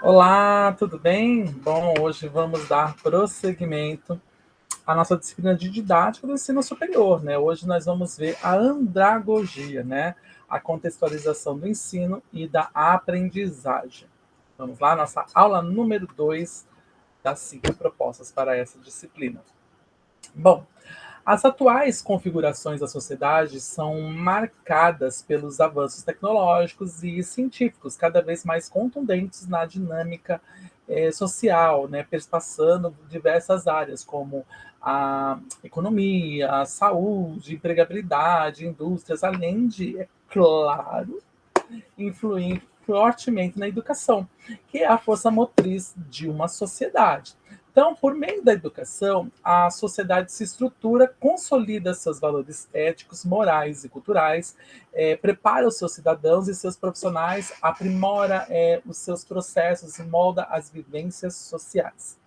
Olá, tudo bem? Bom, hoje vamos dar prosseguimento à nossa disciplina de didática do ensino superior, né? Hoje nós vamos ver a andragogia, né? A contextualização do ensino e da aprendizagem. Vamos lá, nossa aula número 2 das 5 propostas para essa disciplina. Bom, as atuais configurações da sociedade são marcadas pelos avanços tecnológicos e científicos, cada vez mais contundentes na dinâmica social, né, perspassando diversas áreas, como a economia, a saúde, empregabilidade, indústrias, além de, é claro, influir fortemente na educação, que é a força motriz de uma sociedade. Então, por meio da educação, a sociedade se estrutura, consolida seus valores éticos, morais e culturais, prepara os seus cidadãos e seus profissionais, aprimora os seus processos e molda as vivências sociais.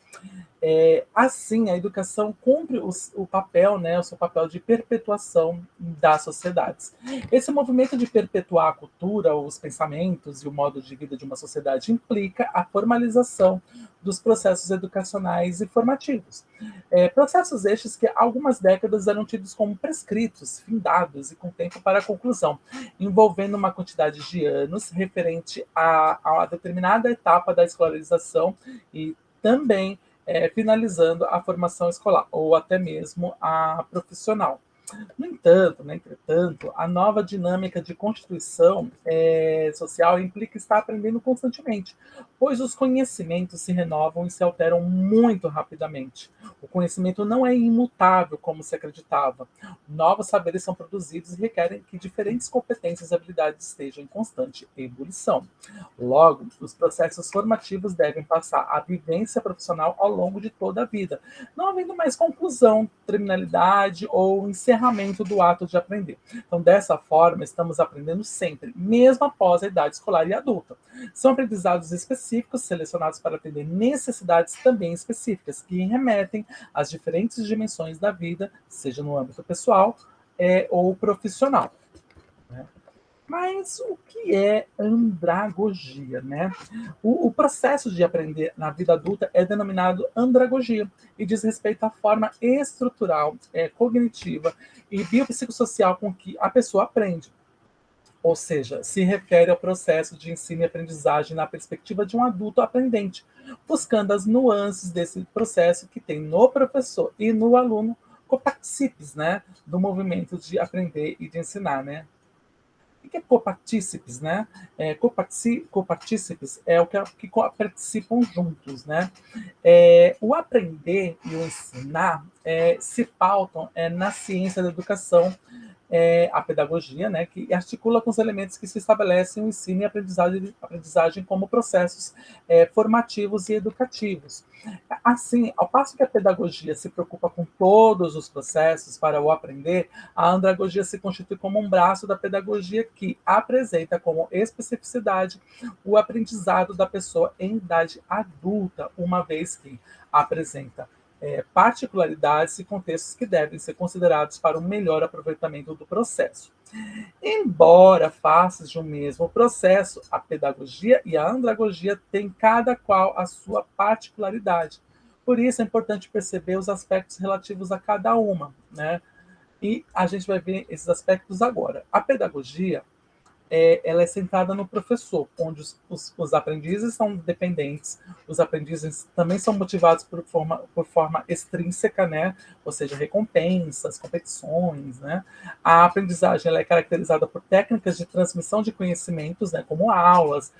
Assim, a educação cumpre o papel, né, o seu papel de perpetuação das sociedades. Esse movimento de perpetuar a cultura, os pensamentos e o modo de vida de uma sociedade implica a formalização dos processos educacionais e formativos. Processos estes que há algumas décadas eram tidos como prescritos, findados e com tempo para a conclusão, envolvendo uma quantidade de anos referente a determinada etapa da escolarização e também finalizando a formação escolar ou até mesmo a profissional. No entanto, né, entretanto, a nova dinâmica de constituição social implica estar aprendendo constantemente, pois os conhecimentos se renovam e se alteram muito rapidamente. O conhecimento não é imutável como se acreditava. Novos saberes são produzidos e requerem que diferentes competências e habilidades estejam em constante ebulição. Logo, os processos formativos devem passar a vivência profissional ao longo de toda a vida, não havendo mais conclusão, terminalidade ou encerramento do ato de aprender. Então, dessa forma, estamos aprendendo sempre, mesmo após a idade escolar e adulta. São aprendizados específicos, selecionados para atender necessidades também específicas, que remetem às diferentes dimensões da vida, seja no âmbito pessoal ou profissional. Né? Mas o que é andragogia, né? O processo de aprender na vida adulta é denominado andragogia e diz respeito à forma estrutural, cognitiva e biopsicossocial com que a pessoa aprende. Ou seja, se refere ao processo de ensino e aprendizagem na perspectiva de um adulto aprendente, buscando as nuances desse processo que tem no professor e no aluno copartícipes, né, do movimento de aprender e de ensinar, né? O que é copartícipes, né? Copartícipes é o que participam juntos, né? O aprender e o ensinar se pautam na ciência da educação, a pedagogia, né, que articula com os elementos que se estabelecem o ensino e a aprendizagem como processos formativos e educativos. Assim, ao passo que a pedagogia se preocupa com todos os processos para o aprender, a andragogia se constitui como um braço da pedagogia que apresenta como especificidade o aprendizado da pessoa em idade adulta, uma vez que apresenta particularidades e contextos que devem ser considerados para um melhor aproveitamento do processo. Embora faces de um mesmo processo, a pedagogia e a andragogia têm cada qual a sua particularidade. Por isso é importante perceber os aspectos relativos a cada uma, né? E a gente vai ver esses aspectos agora. A pedagogia ela é centrada no professor, onde os aprendizes são dependentes, os aprendizes também são motivados por forma extrínseca, né? Ou seja, recompensas, competições. Né? A aprendizagem ela é caracterizada por técnicas de transmissão de conhecimentos, né? Como aulas,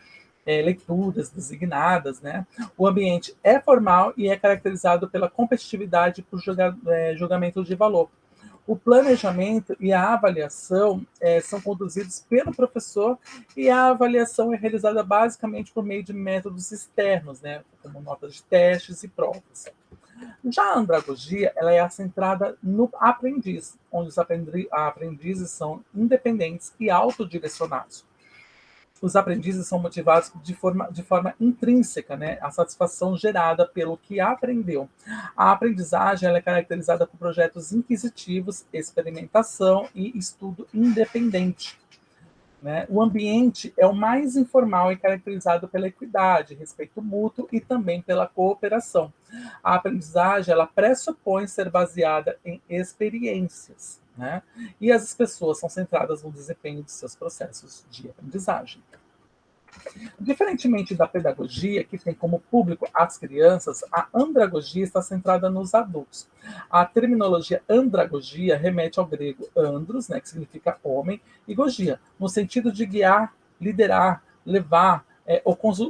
leituras designadas. Né? O ambiente é formal e é caracterizado pela competitividade por julgamento de valor. O planejamento e a avaliação são conduzidos pelo professor e a avaliação é realizada basicamente por meio de métodos externos, né, como notas de testes e provas. Já a andragogia ela é centrada no aprendiz, onde os aprendizes são independentes e autodirecionados. Os aprendizes são motivados de forma intrínseca, né? A satisfação gerada pelo que aprendeu. A aprendizagem ela é caracterizada por projetos inquisitivos, experimentação e estudo independente. né? O ambiente é o mais informal e caracterizado pela equidade, respeito mútuo e também pela cooperação. A aprendizagem ela pressupõe ser baseada em experiências, né? E as pessoas são centradas no desempenho de seus processos de aprendizagem. Diferentemente da pedagogia, que tem como público as crianças, a andragogia está centrada nos adultos. A terminologia andragogia remete ao grego andros, né, que significa homem, e gogia, no sentido de guiar, liderar, levar,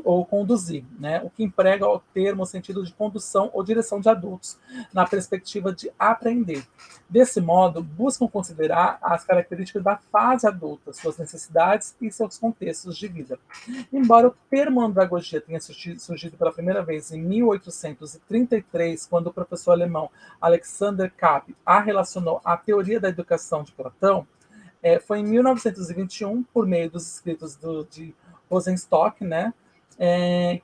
ou conduzir, né? O que emprega o termo no sentido de condução ou direção de adultos, na perspectiva de aprender. Desse modo, buscam considerar as características da fase adulta, suas necessidades e seus contextos de vida. Embora o termo andragogia tenha surgido pela primeira vez em 1833, quando o professor alemão Alexander Kapp a relacionou à teoria da educação de Platão, foi em 1921, por meio dos escritos de Rosenstock, né,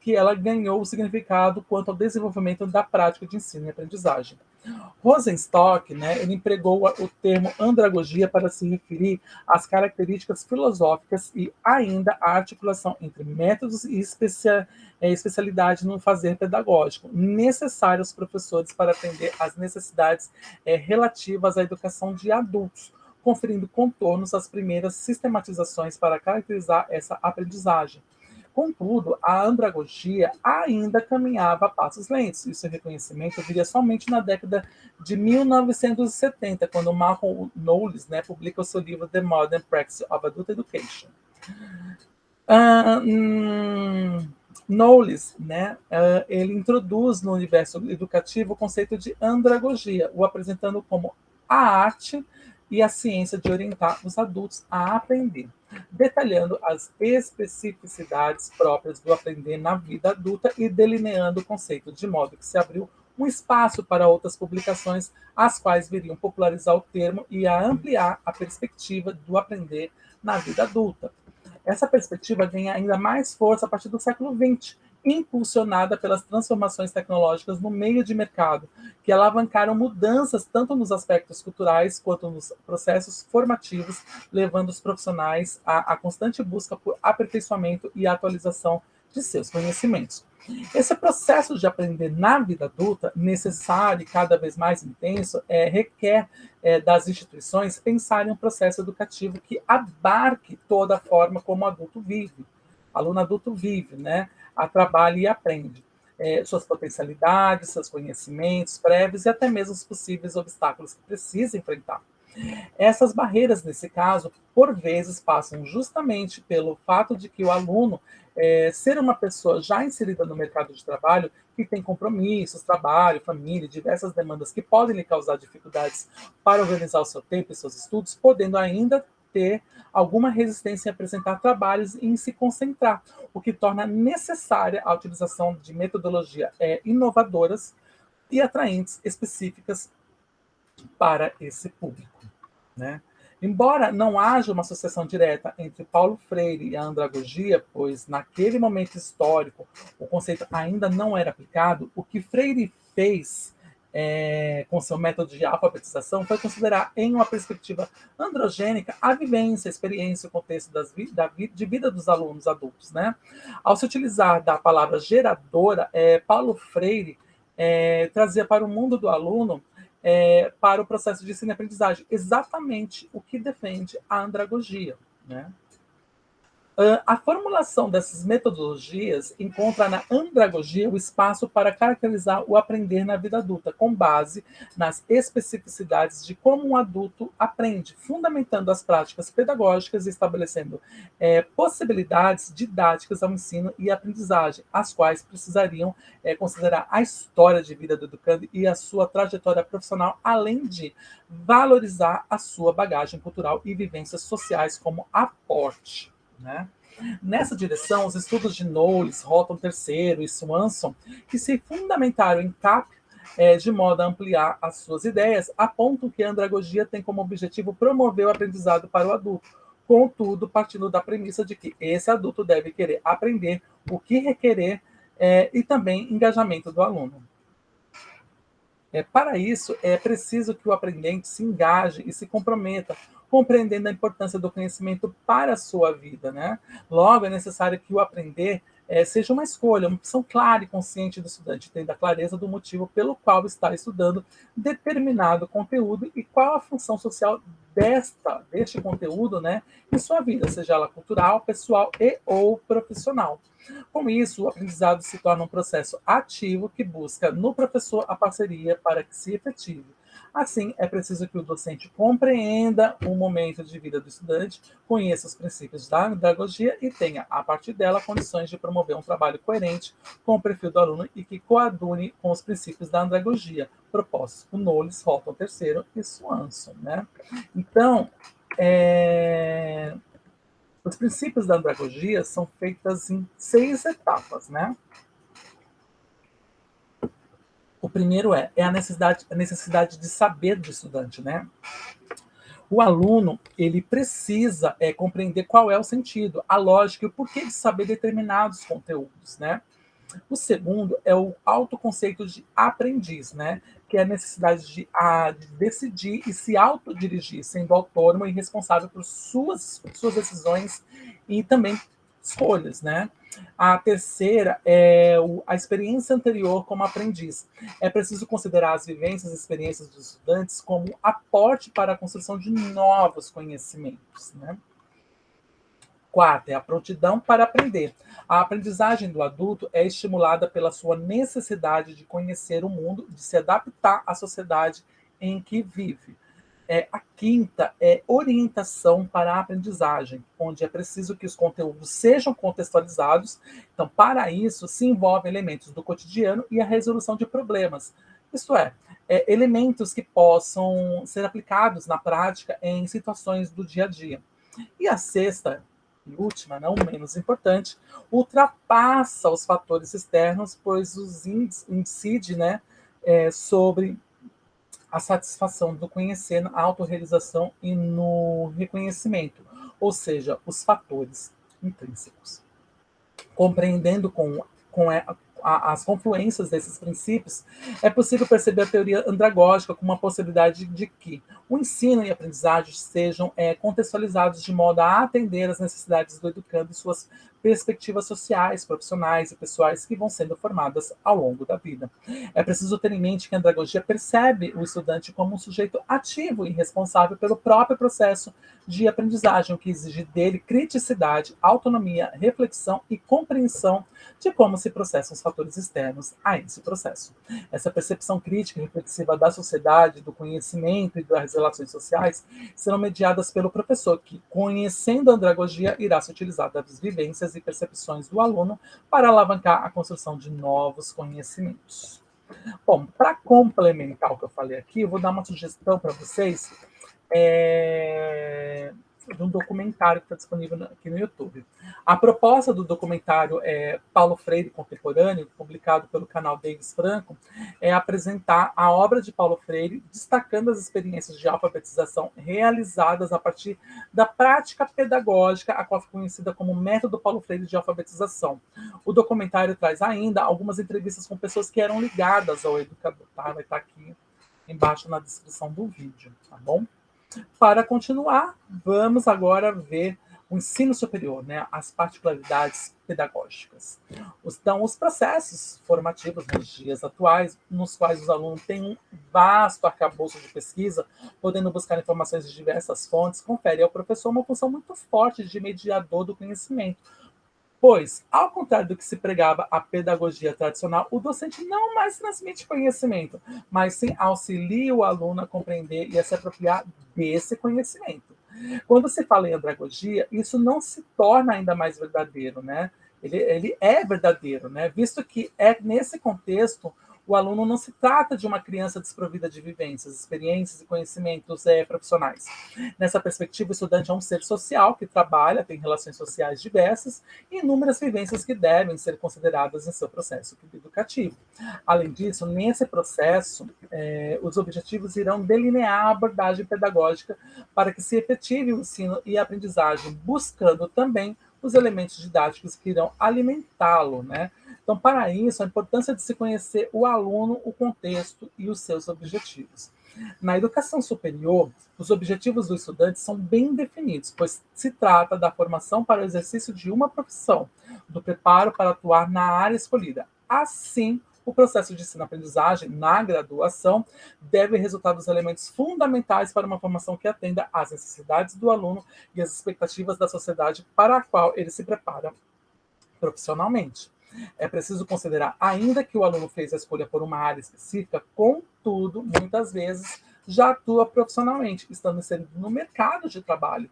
que ela ganhou o significado quanto ao desenvolvimento da prática de ensino e aprendizagem. Rosenstock, né, ele empregou o termo andragogia para se referir às características filosóficas e ainda à articulação entre métodos e especialidade no fazer pedagógico, necessários aos professores para atender às necessidades relativas à educação de adultos, conferindo contornos às primeiras sistematizações para caracterizar essa aprendizagem. Contudo, a andragogia ainda caminhava a passos lentos, e seu reconhecimento viria somente na década de 1970, quando Malcolm Knowles, né, publica o seu livro The Modern Practice of Adult Education. Ah, Knowles, né, ele introduz no universo educativo o conceito de andragogia, o apresentando como a arte e a ciência de orientar os adultos a aprender, detalhando as especificidades próprias do aprender na vida adulta e delineando o conceito, de modo que se abriu um espaço para outras publicações, as quais viriam popularizar o termo e a ampliar a perspectiva do aprender na vida adulta. Essa perspectiva ganha ainda mais força a partir do século XX, impulsionada pelas transformações tecnológicas no meio de mercado, que alavancaram mudanças tanto nos aspectos culturais quanto nos processos formativos, levando os profissionais à constante busca por aperfeiçoamento e atualização de seus conhecimentos. Esse processo de aprender na vida adulta, necessário e cada vez mais intenso, requer das instituições pensarem um processo educativo que abarque toda a forma como o adulto vive, aluno adulto vive, né? Trabalha e aprende. Suas potencialidades, seus conhecimentos prévios e até mesmo os possíveis obstáculos que precisa enfrentar. Essas barreiras, nesse caso, por vezes passam justamente pelo fato de que o aluno ser uma pessoa já inserida no mercado de trabalho, que tem compromissos, trabalho, família, diversas demandas que podem lhe causar dificuldades para organizar o seu tempo e seus estudos, podendo ainda ter alguma resistência em apresentar trabalhos e em se concentrar, o que torna necessária a utilização de metodologias inovadoras e atraentes específicas para esse público, né? Embora não haja uma associação direta entre Paulo Freire e a andragogia, pois naquele momento histórico o conceito ainda não era aplicado, o que Freire fez com seu método de alfabetização foi considerar em uma perspectiva androgênica a vivência, a experiência, o contexto de vida dos alunos adultos, né? Ao se utilizar da palavra geradora, Paulo Freire trazia para o mundo do aluno para o processo de ensino e aprendizagem, exatamente o que defende a andragogia, né? A formulação dessas metodologias encontra na andragogia o espaço para caracterizar o aprender na vida adulta, com base nas especificidades de como um adulto aprende, fundamentando as práticas pedagógicas e estabelecendo possibilidades didáticas ao ensino e aprendizagem, as quais precisariam considerar a história de vida do educando e a sua trajetória profissional, além de valorizar a sua bagagem cultural e vivências sociais como aporte, né? Nessa direção, os estudos de Knowles, Houghton III e Swanson, que se fundamentaram em CAP, de modo a ampliar as suas ideias, apontam que a andragogia tem como objetivo promover o aprendizado para o adulto, contudo, partindo da premissa de que esse adulto deve querer aprender o que requerer e também engajamento do aluno. Para isso, é preciso que o aprendente se engaje e se comprometa compreendendo a importância do conhecimento para a sua vida, né? Logo, é necessário que o aprender seja uma escolha, uma opção clara e consciente do estudante, tendo a clareza do motivo pelo qual está estudando determinado conteúdo e qual a função social deste conteúdo, né, em sua vida, seja ela cultural, pessoal e ou profissional. Com isso, o aprendizado se torna um processo ativo que busca no professor a parceria para que se efetive. Assim, é preciso que o docente compreenda o momento de vida do estudante, conheça os princípios da pedagogia e tenha, a partir dela, condições de promover um trabalho coerente com o perfil do aluno e que coadune com os princípios da andragogia, propostos por Knowles, Houghton III e Swanson. Né? Então, os princípios da andragogia são feitos em 6 etapas. Né? O primeiro é a necessidade de saber do estudante, né? O aluno, ele precisa compreender qual é o sentido, a lógica e o porquê de saber determinados conteúdos, né? O segundo é o autoconceito de aprendiz, né? Que é a necessidade de decidir e se autodirigir, sendo autônomo e responsável por suas decisões e também escolhas, né? A terceira é a experiência anterior como aprendiz. É preciso considerar as vivências e experiências dos estudantes como aporte para a construção de novos conhecimentos, né? Quarta, é a prontidão para aprender. A aprendizagem do adulto é estimulada pela sua necessidade de conhecer o mundo, de se adaptar à sociedade em que vive. A quinta é orientação para a aprendizagem, onde é preciso que os conteúdos sejam contextualizados. Então, para isso, se envolvem elementos do cotidiano e a resolução de problemas. Isto elementos que possam ser aplicados na prática em situações do dia a dia. E a sexta e última, não menos importante, ultrapassa os fatores externos, pois os incide, né, sobre a satisfação do conhecer, na autorrealização e no reconhecimento, ou seja, os fatores intrínsecos. Compreendendo as confluências desses princípios, é possível perceber a teoria andragógica como uma possibilidade de que o ensino e a aprendizagem sejam contextualizados de modo a atender às necessidades do educando e suas perspectivas sociais, profissionais e pessoais que vão sendo formadas ao longo da vida. É preciso ter em mente que a andragogia percebe o estudante como um sujeito ativo e responsável pelo próprio processo de aprendizagem, o que exige dele criticidade, autonomia, reflexão e compreensão de como se processam os fatores externos a esse processo. Essa percepção crítica e reflexiva da sociedade, do conhecimento e das relações sociais serão mediadas pelo professor, que, conhecendo a andragogia, irá se utilizar das vivências e percepções do aluno para alavancar a construção de novos conhecimentos. Bom, para complementar o que eu falei aqui, eu vou dar uma sugestão para vocês de um documentário que está disponível aqui no YouTube. A proposta do documentário Paulo Freire Contemporâneo, publicado pelo canal Davis Franco, é apresentar a obra de Paulo Freire, destacando as experiências de alfabetização realizadas a partir da prática pedagógica, a qual foi conhecida como Método Paulo Freire de Alfabetização. O documentário traz ainda algumas entrevistas com pessoas que eram ligadas ao educador, tá? Vai estar aqui embaixo na descrição do vídeo, tá bom? Para continuar, vamos agora ver o ensino superior, né, as particularidades pedagógicas. Então, os processos formativos nos dias atuais, nos quais os alunos têm um vasto arcabouço de pesquisa, podendo buscar informações de diversas fontes, confere ao professor uma função muito forte de mediador do conhecimento. Pois, ao contrário do que se pregava a pedagogia tradicional, o docente não mais transmite conhecimento, mas sim auxilia o aluno a compreender e a se apropriar desse conhecimento. Quando se fala em andragogia, isso não se torna ainda mais verdadeiro, né? Ele é verdadeiro, né? Visto que é nesse contexto o aluno não se trata de uma criança desprovida de vivências, experiências e conhecimentos profissionais. Nessa perspectiva, o estudante é um ser social que trabalha, tem relações sociais diversas e inúmeras vivências que devem ser consideradas em seu processo educativo. Além disso, nesse processo, os objetivos irão delinear a abordagem pedagógica para que se efetive o ensino e a aprendizagem, buscando também os elementos didáticos que irão alimentá-lo, né? Então, para isso, a importância de se conhecer o aluno, o contexto e os seus objetivos. Na educação superior, os objetivos do estudante são bem definidos, pois se trata da formação para o exercício de uma profissão, do preparo para atuar na área escolhida. Assim, o processo de ensino-aprendizagem na graduação deve resultar dos elementos fundamentais para uma formação que atenda às necessidades do aluno e às expectativas da sociedade para a qual ele se prepara profissionalmente. É preciso considerar, ainda que o aluno fez a escolha por uma área específica, contudo, muitas vezes já atua profissionalmente, estando inserido no mercado de trabalho.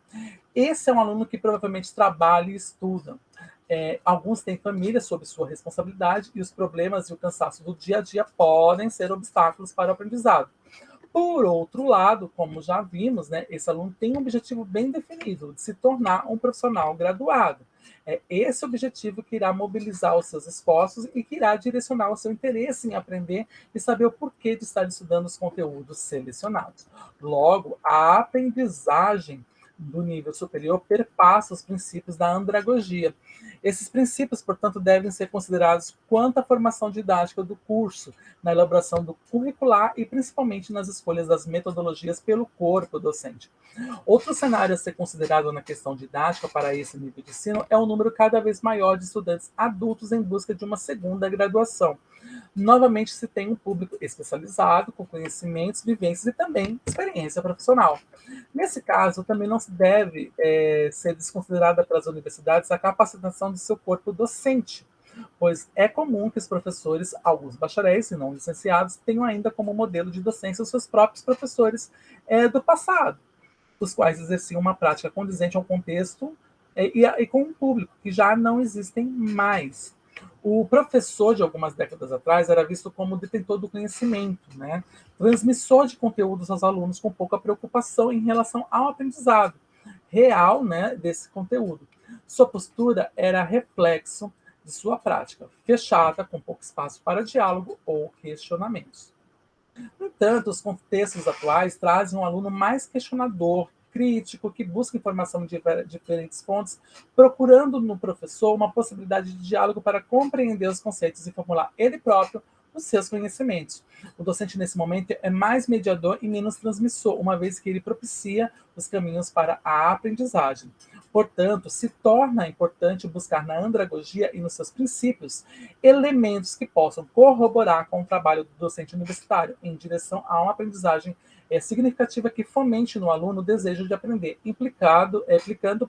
Esse é um aluno que provavelmente trabalha e estuda. Alguns têm família sob sua responsabilidade e os problemas e o cansaço do dia a dia podem ser obstáculos para o aprendizado. Por outro lado, como já vimos, né, esse aluno tem um objetivo bem definido, de se tornar um profissional graduado. É esse objetivo que irá mobilizar os seus esforços e que irá direcionar o seu interesse em aprender e saber o porquê de estar estudando os conteúdos selecionados. Logo, a aprendizagem do nível superior perpassa os princípios da andragogia. Esses princípios, portanto, devem ser considerados quanto à formação didática do curso, na elaboração do curricular e principalmente nas escolhas das metodologias pelo corpo docente. Outro cenário a ser considerado na questão didática para esse nível de ensino é o número cada vez maior de estudantes adultos em busca de uma segunda graduação. Novamente, se tem um público especializado, com conhecimentos, vivências e também experiência profissional. Nesse caso, também não se deve ser desconsiderada pelas universidades a capacitação de seu corpo docente, pois é comum que os professores, alguns bacharéis e não licenciados, tenham ainda como modelo de docência os seus próprios professores do passado, os quais exerciam uma prática condizente ao contexto e com um público que já não existem mais. O professor de algumas décadas atrás era visto como detentor do conhecimento, né? Transmissor de conteúdos aos alunos com pouca preocupação em relação ao aprendizado real, né, desse conteúdo. Sua postura era reflexo de sua prática, fechada, com pouco espaço para diálogo ou questionamentos. No entanto, os contextos atuais trazem um aluno mais questionador, crítico, que busca informação de diferentes fontes, procurando no professor uma possibilidade de diálogo para compreender os conceitos e formular ele próprio os seus conhecimentos. O docente, nesse momento, é mais mediador e menos transmissor, uma vez que ele propicia os caminhos para a aprendizagem. Portanto, se torna importante buscar na andragogia e nos seus princípios elementos que possam corroborar com o trabalho do docente universitário em direção a uma aprendizagem significativa que fomente no aluno o desejo de aprender, implicando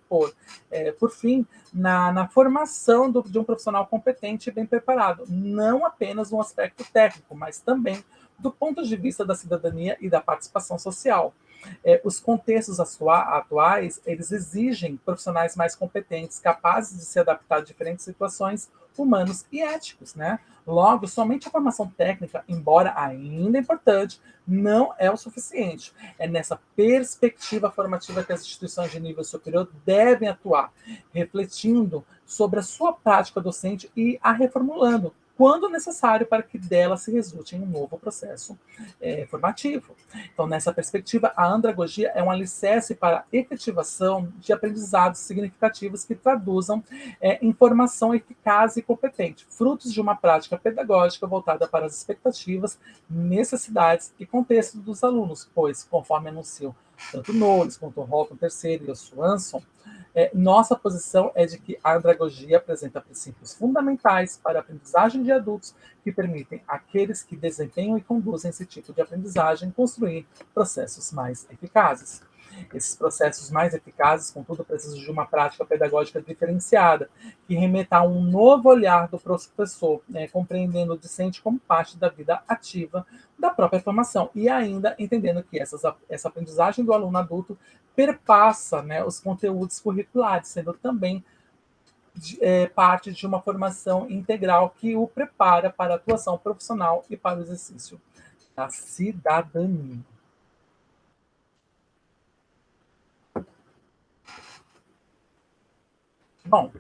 por fim, na formação de um profissional competente e bem preparado, não apenas no aspecto técnico, mas também do ponto de vista da cidadania e da participação social. Os contextos atuais, eles exigem profissionais mais competentes, capazes de se adaptar a diferentes situações humanos e éticos, né? Logo, somente a formação técnica, embora ainda importante, não é o suficiente. É nessa perspectiva formativa que as instituições de nível superior devem atuar, refletindo sobre a sua prática docente e a reformulando, quando necessário, para que dela se resulte em um novo processo formativo. Então, nessa perspectiva, a andragogia é um alicerce para a efetivação de aprendizados significativos que traduzam informação eficaz e competente, frutos de uma prática pedagógica voltada para as expectativas, necessidades e contexto dos alunos, pois, conforme anunciam tanto Knowles quanto Holton III e o Swanson, nossa posição é de que a andragogia apresenta princípios fundamentais para a aprendizagem de adultos que permitem àqueles que desempenham e conduzem esse tipo de aprendizagem construir processos mais eficazes. Esses processos mais eficazes, contudo, precisam de uma prática pedagógica diferenciada, que remeta a um novo olhar do professor, compreendendo o discente como parte da vida ativa da própria formação, e ainda entendendo que essa aprendizagem do aluno adulto perpassa, né, os conteúdos curriculares, sendo também parte de uma formação integral que o prepara para a atuação profissional e para o exercício da cidadania. Bom,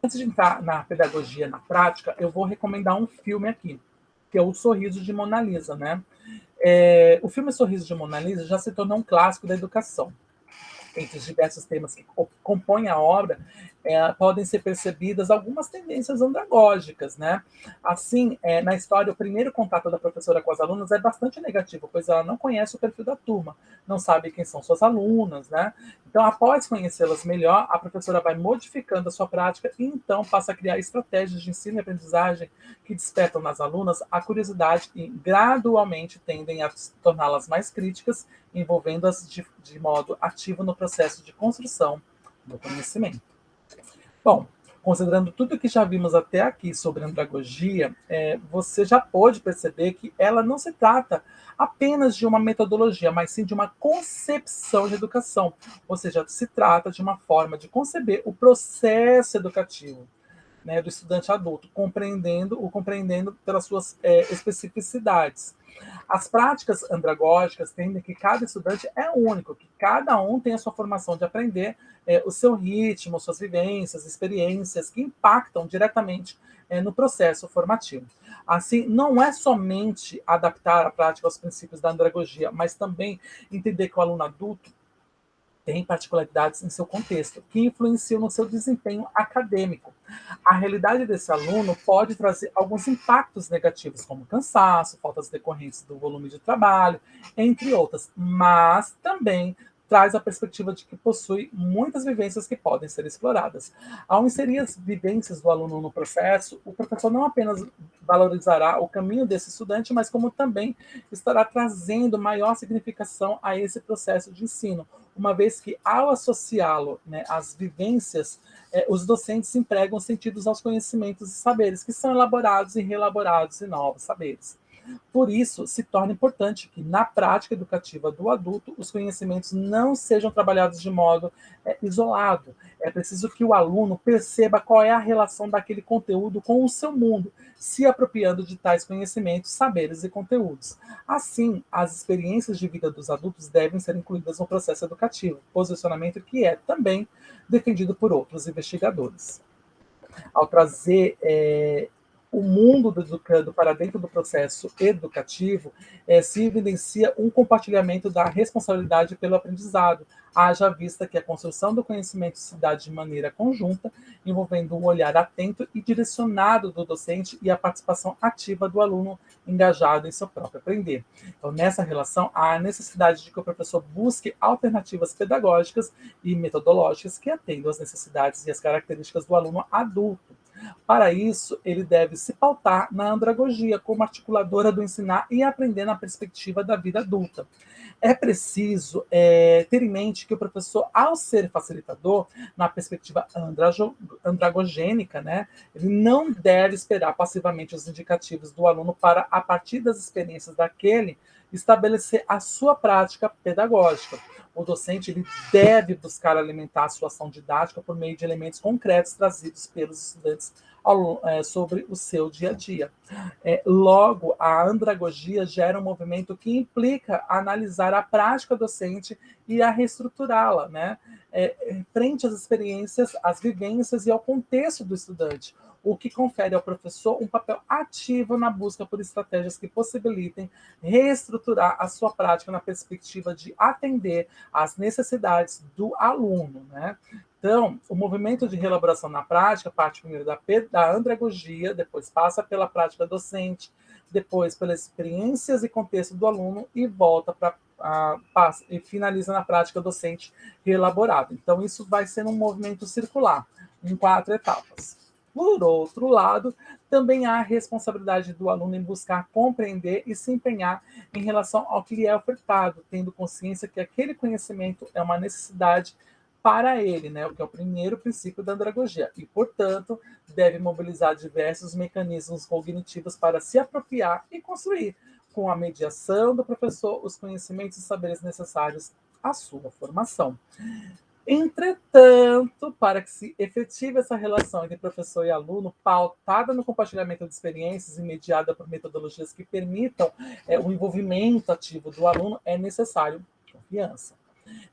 antes de entrar na pedagogia na prática, eu vou recomendar um filme aqui, que é O Sorriso de Mona Lisa, né? O filme Sorriso de Mona Lisa já se tornou um clássico da educação. Entre os diversos temas que compõem a obra, podem ser percebidas algumas tendências andragógicas, né? Assim, na história, o primeiro contato da professora com as alunas é bastante negativo, pois ela não conhece o perfil da turma, não sabe quem são suas alunas, né? Então, após conhecê-las melhor, a professora vai modificando a sua prática e então passa a criar estratégias de ensino e aprendizagem que despertam nas alunas a curiosidade e gradualmente tendem a torná-las mais críticas, envolvendo-as de modo ativo no processo de construção do conhecimento. Bom, considerando tudo que já vimos até aqui sobre andragogia, você já pôde perceber que ela não se trata apenas de uma metodologia, mas sim de uma concepção de educação. Ou seja, se trata de uma forma de conceber o processo educativo, né, do estudante adulto, compreendendo pelas suas especificidades. As práticas andragógicas entendem que cada estudante é único, que cada um tem a sua formação de aprender, o seu ritmo, suas vivências, experiências que impactam diretamente no processo formativo. Assim, não é somente adaptar a prática aos princípios da andragogia, mas também entender que o aluno adulto tem particularidades em seu contexto, que influenciam no seu desempenho acadêmico. A realidade desse aluno pode trazer alguns impactos negativos, como cansaço, faltas decorrentes do volume de trabalho, entre outras, mas também traz a perspectiva de que possui muitas vivências que podem ser exploradas. Ao inserir as vivências do aluno no processo, o professor não apenas valorizará o caminho desse estudante, mas como também estará trazendo maior significação a esse processo de ensino, uma vez que, ao associá-lo, né, às vivências, os docentes empregam sentidos aos conhecimentos e saberes, que são elaborados e reelaborados em novos saberes. Por isso, se torna importante que, na prática educativa do adulto, os conhecimentos não sejam trabalhados de modo isolado. É preciso que o aluno perceba qual é a relação daquele conteúdo com o seu mundo, se apropriando de tais conhecimentos, saberes e conteúdos. Assim, as experiências de vida dos adultos devem ser incluídas no processo educativo, posicionamento que é também defendido por outros investigadores. Ao trazer o mundo do educando para dentro do processo educativo, se evidencia um compartilhamento da responsabilidade pelo aprendizado, haja vista que a construção do conhecimento se dá de maneira conjunta, envolvendo um olhar atento e direcionado do docente e a participação ativa do aluno engajado em seu próprio aprender. Então, nessa relação, há a necessidade de que o professor busque alternativas pedagógicas e metodológicas que atendam às necessidades e às características do aluno adulto. Para isso, ele deve se pautar na andragogia como articuladora do ensinar e aprender na perspectiva da vida adulta. É preciso ter em mente que o professor, ao ser facilitador, na perspectiva andragogênica, né, ele não deve esperar passivamente os indicativos do aluno para, a partir das experiências daquele, estabelecer a sua prática pedagógica. O docente ele deve buscar alimentar a sua ação didática por meio de elementos concretos trazidos pelos estudantes sobre o seu dia a dia. Logo, a andragogia gera um movimento que implica analisar a prática docente e a reestruturá-la, né? Frente às experiências, às vivências e ao contexto do estudante, o que confere ao professor um papel ativo na busca por estratégias que possibilitem reestruturar a sua prática na perspectiva de atender às necessidades do aluno, né? Então, o movimento de reelaboração na prática parte primeiro da andragogia, depois passa pela prática docente, depois pelas experiências e contexto do aluno e volta para e finaliza na prática docente reelaborada. Então, isso vai ser um movimento circular, em 4 etapas. Por outro lado, também há a responsabilidade do aluno em buscar compreender e se empenhar em relação ao que lhe é ofertado, tendo consciência que aquele conhecimento é uma necessidade para ele, né, o que é o primeiro princípio da andragogia, e, portanto, deve mobilizar diversos mecanismos cognitivos para se apropriar e construir, com a mediação do professor, os conhecimentos e saberes necessários à sua formação. Entretanto, para que se efetive essa relação entre professor e aluno, pautada no compartilhamento de experiências e mediada por metodologias que permitam o envolvimento ativo do aluno, é necessário confiança.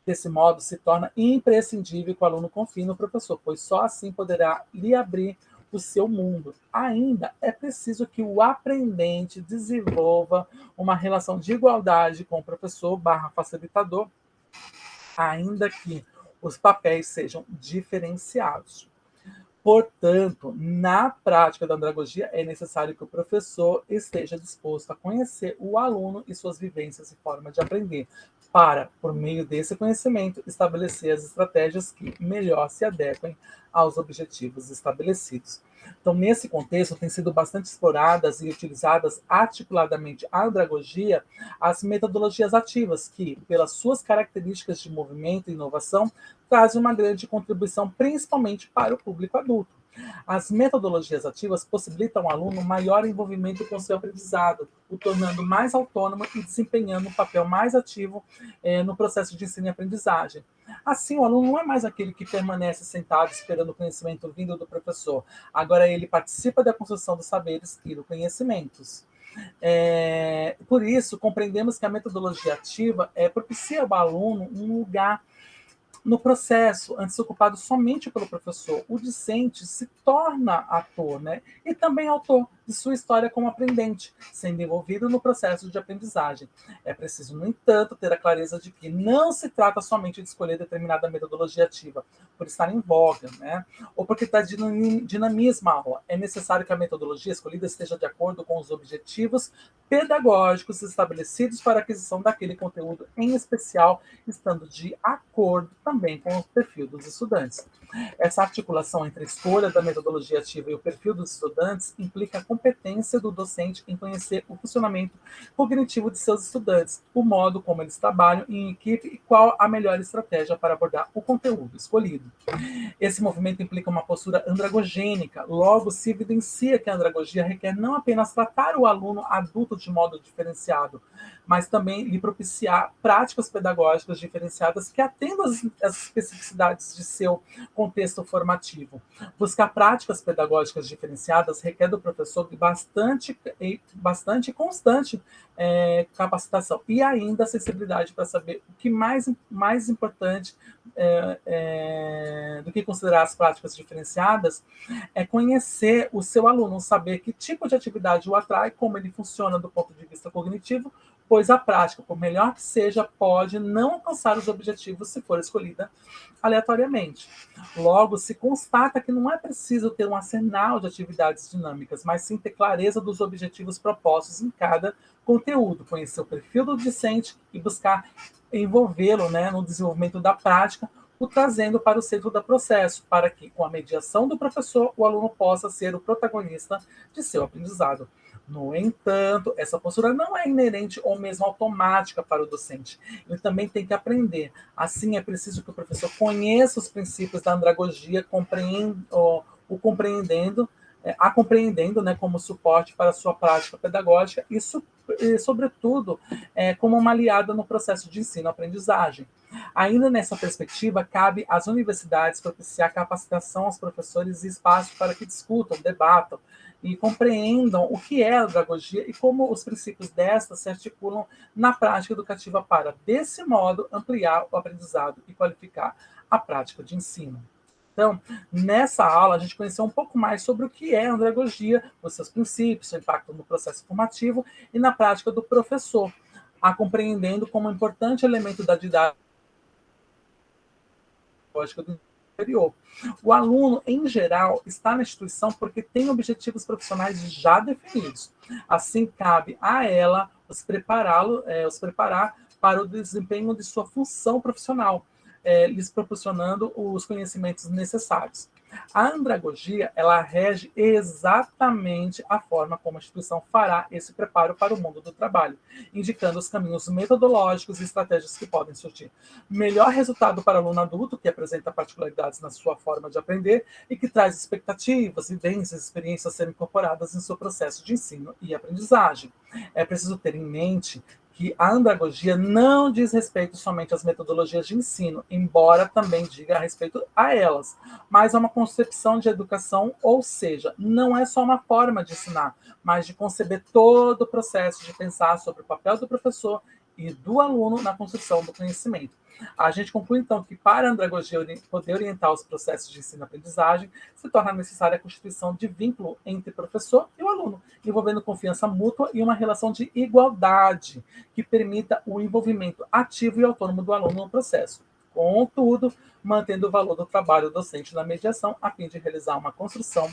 Desse modo, se torna imprescindível que o aluno confie no professor, pois só assim poderá lhe abrir o seu mundo. Ainda é preciso que o aprendente desenvolva uma relação de igualdade com o professor / facilitador, ainda que os papéis sejam diferenciados. Portanto, na prática da andragogia, é necessário que o professor esteja disposto a conhecer o aluno e suas vivências e forma de aprender, para, por meio desse conhecimento, estabelecer as estratégias que melhor se adequem aos objetivos estabelecidos. Então, nesse contexto, tem sido bastante exploradas e utilizadas articuladamente a andragogia, as metodologias ativas, que, pelas suas características de movimento e inovação, trazem uma grande contribuição, principalmente para o público adulto. As metodologias ativas possibilitam ao aluno maior envolvimento com seu aprendizado, o tornando mais autônomo e desempenhando um papel mais ativo no processo de ensino e aprendizagem. Assim, o aluno não é mais aquele que permanece sentado esperando o conhecimento vindo do professor. Agora ele participa da construção dos saberes e dos conhecimentos. Por isso, compreendemos que a metodologia ativa propicia ao aluno um lugar no processo, antes ocupado somente pelo professor. O discente se torna ator, né? E também autor de sua história como aprendente, sendo envolvido no processo de aprendizagem. É preciso, no entanto, ter a clareza de que não se trata somente de escolher determinada metodologia ativa por estar em voga, né? Ou porque está dinamismo a aula. É necessário que a metodologia escolhida esteja de acordo com os objetivos pedagógicos estabelecidos para a aquisição daquele conteúdo em especial, estando de acordo também com o perfil dos estudantes. Essa articulação entre a escolha da metodologia ativa e o perfil dos estudantes implica a competência do docente em conhecer o funcionamento cognitivo de seus estudantes, o modo como eles trabalham em equipe e qual a melhor estratégia para abordar o conteúdo escolhido. Esse movimento implica uma postura andragogênica, logo se evidencia que a andragogia requer não apenas tratar o aluno adulto de modo diferenciado, mas também lhe propiciar práticas pedagógicas diferenciadas que atendam às especificidades de seu contexto formativo. Buscar práticas pedagógicas diferenciadas requer do professor bastante constante capacitação e ainda sensibilidade para saber o que mais importante do que considerar as práticas diferenciadas é conhecer o seu aluno, saber que tipo de atividade o atrai, como ele funciona do ponto de vista cognitivo, pois a prática, por melhor que seja, pode não alcançar os objetivos se for escolhida aleatoriamente. Logo, se constata que não é preciso ter um arsenal de atividades dinâmicas, mas sim ter clareza dos objetivos propostos em cada conteúdo, conhecer o perfil do discente e buscar envolvê-lo, né, no desenvolvimento da prática, o trazendo para o centro do processo, para que, com a mediação do professor, o aluno possa ser o protagonista de seu aprendizado. No entanto, essa postura não é inerente ou mesmo automática para o docente. Ele também tem que aprender. Assim, é preciso que o professor conheça os princípios da andragogia, a compreendendo, né, como suporte para a sua prática pedagógica e sobretudo, como uma aliada no processo de ensino-aprendizagem. Ainda nessa perspectiva, cabe às universidades propiciar capacitação aos professores e espaço para que discutam, debatam e compreendam o que é a andragogia e como os princípios desta se articulam na prática educativa para, desse modo, ampliar o aprendizado e qualificar a prática de ensino. Então, nessa aula, a gente conheceu um pouco mais sobre o que é a andragogia, os seus princípios, seu impacto no processo formativo e na prática do professor, a compreendendo como um importante elemento da didática do superior. O aluno, em geral, está na instituição porque tem objetivos profissionais já definidos. Assim, cabe a ela os preparar para o desempenho de sua função profissional, lhes proporcionando os conhecimentos necessários. A andragogia, ela rege exatamente a forma como a instituição fará esse preparo para o mundo do trabalho, indicando os caminhos metodológicos e estratégias que podem surtir. Melhor resultado para o aluno adulto, que apresenta particularidades na sua forma de aprender e que traz expectativas, vivências, experiências a serem incorporadas em seu processo de ensino e aprendizagem. É preciso ter em mente que a andragogia não diz respeito somente às metodologias de ensino, embora também diga a respeito a elas, mas é uma concepção de educação, ou seja, não é só uma forma de ensinar, mas de conceber todo o processo de pensar sobre o papel do professor e do aluno na construção do conhecimento. A gente conclui, então, que para a andragogia poder orientar os processos de ensino-aprendizagem, se torna necessária a constituição de vínculo entre o professor e o aluno, envolvendo confiança mútua e uma relação de igualdade, que permita o envolvimento ativo e autônomo do aluno no processo. Contudo, mantendo o valor do trabalho docente na mediação, a fim de realizar uma construção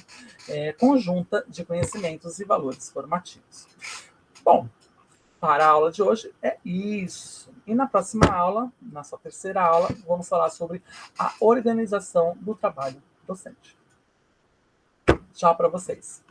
conjunta de conhecimentos e valores formativos. Bom, para a aula de hoje é isso. E na próxima aula, na sua terceira aula, vamos falar sobre a organização do trabalho docente. Tchau para vocês.